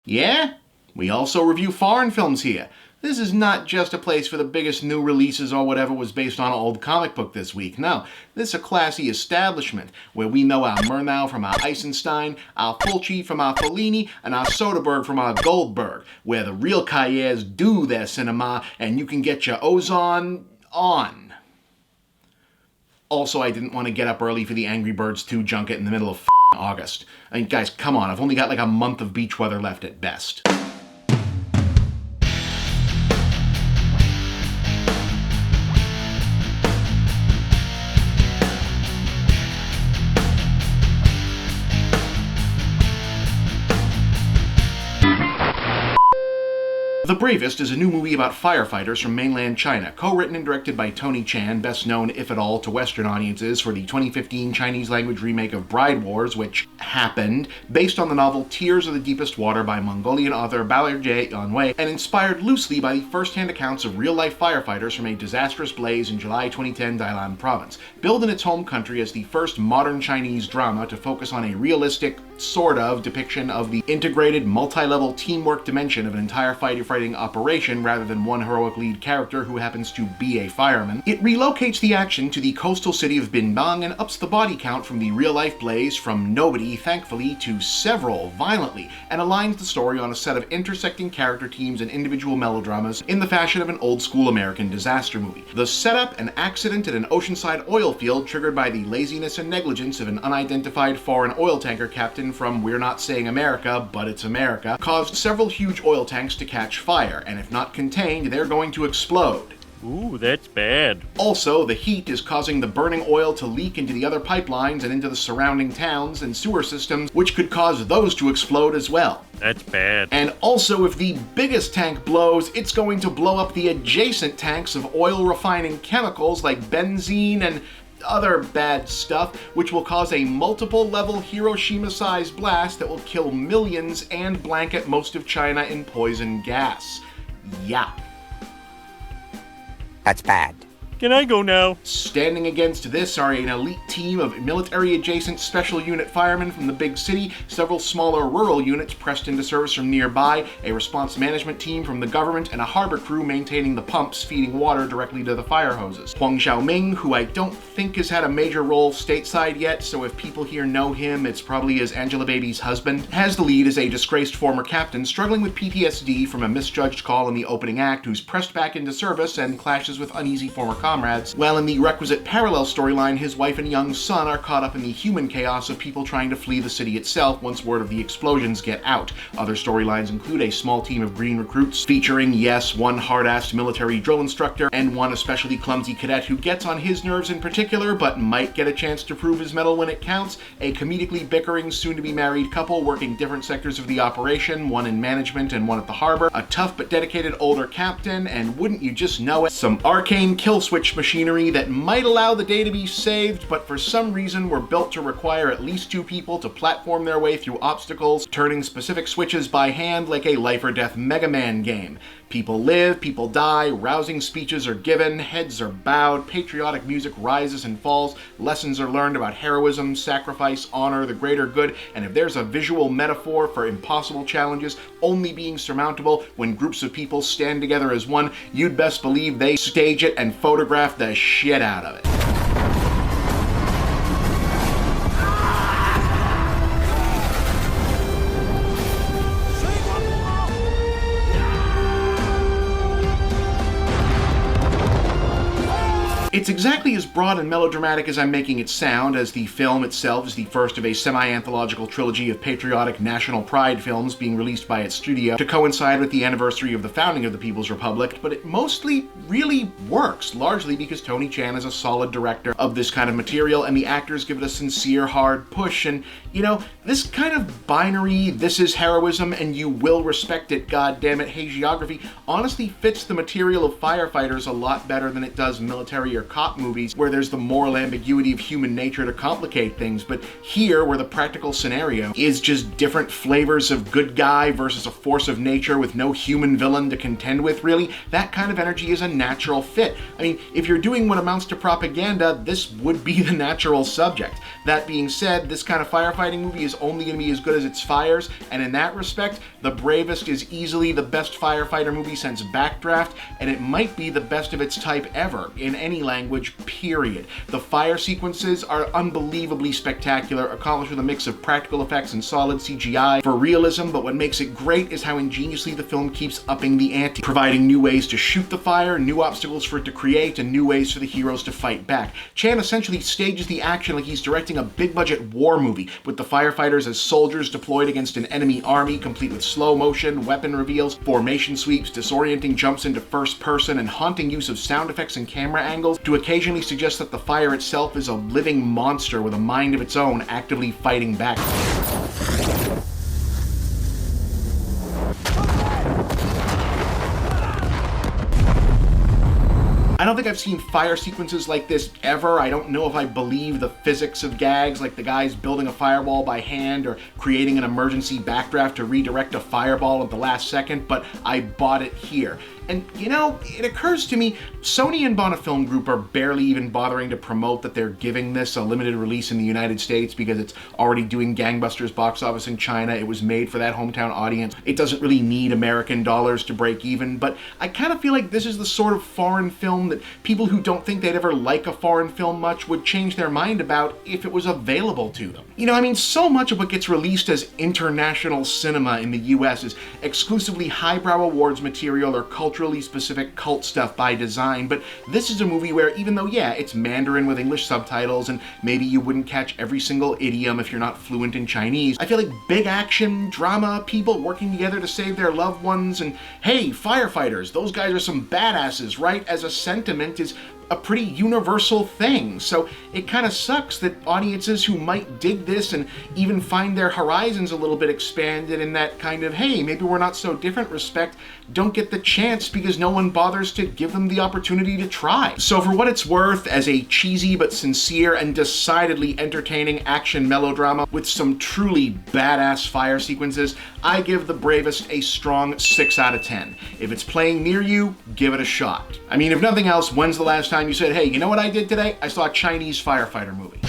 Yeah? We also review foreign films here. This is not just a place for the biggest new releases or whatever was based on an old comic book this week. No, this is a classy establishment where we know our Murnau from our Eisenstein, our Fulci from our Fellini, and our Soderbergh from our Goldberg, where the real cahiers do their cinema and you can get your ozon on. Also, I didn't want to get up early for the Angry Birds 2 junket in the middle of August. I mean, guys, come on, I've only got like a month of beach weather left at best. The Bravest is a new movie about firefighters from mainland China, co-written and directed by Tony Chan, best known, if at all, to Western audiences for the 2015 Chinese-language remake of Bride Wars, which happened, based on the novel Tears of the Deepest Water by Mongolian author Balerje Yanwei, and inspired loosely by the first-hand accounts of real-life firefighters from a disastrous blaze in July 2010 Dalian province. Billed in its home country as the first modern Chinese drama to focus on a realistic, sort of, depiction of the integrated, multi-level teamwork dimension of an entire firefighting operation rather than one heroic lead character who happens to be a fireman. It relocates the action to the coastal city of Bindong and ups the body count from the real-life blaze from nobody, thankfully, to several, violently, and aligns the story on a set of intersecting character teams and individual melodramas in the fashion of an old-school American disaster movie. The setup, an accident at an oceanside oil field triggered by the laziness and negligence of an unidentified foreign oil tanker captain from We're Not Saying America, but it's America, caused several huge oil tanks to catch fire, and if not contained, they're going to explode. Ooh, that's bad. Also, the heat is causing the burning oil to leak into the other pipelines and into the surrounding towns and sewer systems, which could cause those to explode as well. That's bad. And also, if the biggest tank blows, it's going to blow up the adjacent tanks of oil refining chemicals like benzene and other bad stuff, which will cause a multiple-level Hiroshima-sized blast that will kill millions and blanket most of China in poison gas. Yeah. That's bad. Can I go now? Standing against this are an elite team of military-adjacent special unit firemen from the big city, several smaller rural units pressed into service from nearby, a response management team from the government, and a harbor crew maintaining the pumps feeding water directly to the fire hoses. Huang Xiaoming, who I don't think has had a major role stateside yet, so if people here know him, it's probably as Angela Baby's husband, has the lead as a disgraced former captain struggling with PTSD from a misjudged call in the opening act who's pressed back into service and clashes with uneasy former comrades, while in the requisite parallel storyline, his wife and young son are caught up in the human chaos of people trying to flee the city itself once word of the explosions get out. Other storylines include a small team of green recruits, featuring, yes, one hard-assed military drill instructor, and one especially clumsy cadet who gets on his nerves in particular, but might get a chance to prove his mettle when it counts, a comedically bickering, soon-to-be married couple working different sectors of the operation, one in management and one at the harbor, a tough but dedicated older captain, and wouldn't you just know it, some arcane kill switch machinery that might allow the day to be saved, but for some reason were built to require at least two people to platform their way through obstacles, turning specific switches by hand like a life or death Mega Man game. People live, people die, rousing speeches are given, heads are bowed, patriotic music rises and falls, lessons are learned about heroism, sacrifice, honor, the greater good, and if there's a visual metaphor for impossible challenges only being surmountable when groups of people stand together as one, you'd best believe they stage it and photograph the shit out of it. It's exactly as broad and melodramatic as I'm making it sound, as the film itself is the first of a semi-anthological trilogy of patriotic national pride films being released by its studio to coincide with the anniversary of the founding of the People's Republic, but it mostly really works, largely because Tony Chan is a solid director of this kind of material, and the actors give it a sincere, hard push, and, you know, this kind of binary, this is heroism and you will respect it, goddammit, hagiography, honestly fits the material of firefighters a lot better than it does military or cop movies where there's the moral ambiguity of human nature to complicate things, but here, where the practical scenario is just different flavors of good guy versus a force of nature with no human villain to contend with, really, that kind of energy is a natural fit. I mean, if you're doing what amounts to propaganda, this would be the natural subject. That being said, this kind of firefighting movie is only going to be as good as its fires, and in that respect, The Bravest is easily the best firefighter movie since Backdraft, and it might be the best of its type ever, in any language, period. The fire sequences are unbelievably spectacular, accomplished with a mix of practical effects and solid CGI for realism, but what makes it great is how ingeniously the film keeps upping the ante, providing new ways to shoot the fire, new obstacles for it to create, and new ways for the heroes to fight back. Chan essentially stages the action like he's directing a big-budget war movie, with the firefighters as soldiers deployed against an enemy army, complete with slow motion, weapon reveals, formation sweeps, disorienting jumps into first person, and haunting use of sound effects and camera angles to occasionally suggest that the fire itself is a living monster with a mind of its own, actively fighting back. I don't think I've seen fire sequences like this ever. I don't know if I believe the physics of gags, like the guys building a firewall by hand or creating an emergency backdraft to redirect a fireball at the last second, but I bought it here. And, you know, it occurs to me, Sony and Bonafilm Group are barely even bothering to promote that they're giving this a limited release in the United States because it's already doing gangbusters box office in China. It was made for that hometown audience. It doesn't really need American dollars to break even, but I kind of feel like this is the sort of foreign film that people who don't think they'd ever like a foreign film much would change their mind about if it was available to them. You know, I mean, so much of what gets released as international cinema in the US is exclusively highbrow awards material or culturally specific cult stuff by design, but this is a movie where, even though, yeah, it's Mandarin with English subtitles, and maybe you wouldn't catch every single idiom if you're not fluent in Chinese, I feel like big action, drama, people working together to save their loved ones, and hey, firefighters, those guys are some badasses, right? As a sentiment is a pretty universal thing. So it kind of sucks that audiences who might dig this and even find their horizons a little bit expanded in that kind of, hey, maybe we're not so different respect, don't get the chance because no one bothers to give them the opportunity to try. So for what it's worth, as a cheesy but sincere and decidedly entertaining action melodrama with some truly badass fire sequences, I give The Bravest a strong 6 out of 10. If it's playing near you, give it a shot. I mean, if nothing else, when's the last time you said, hey, you know what I did today? I saw a Chinese firefighter movie.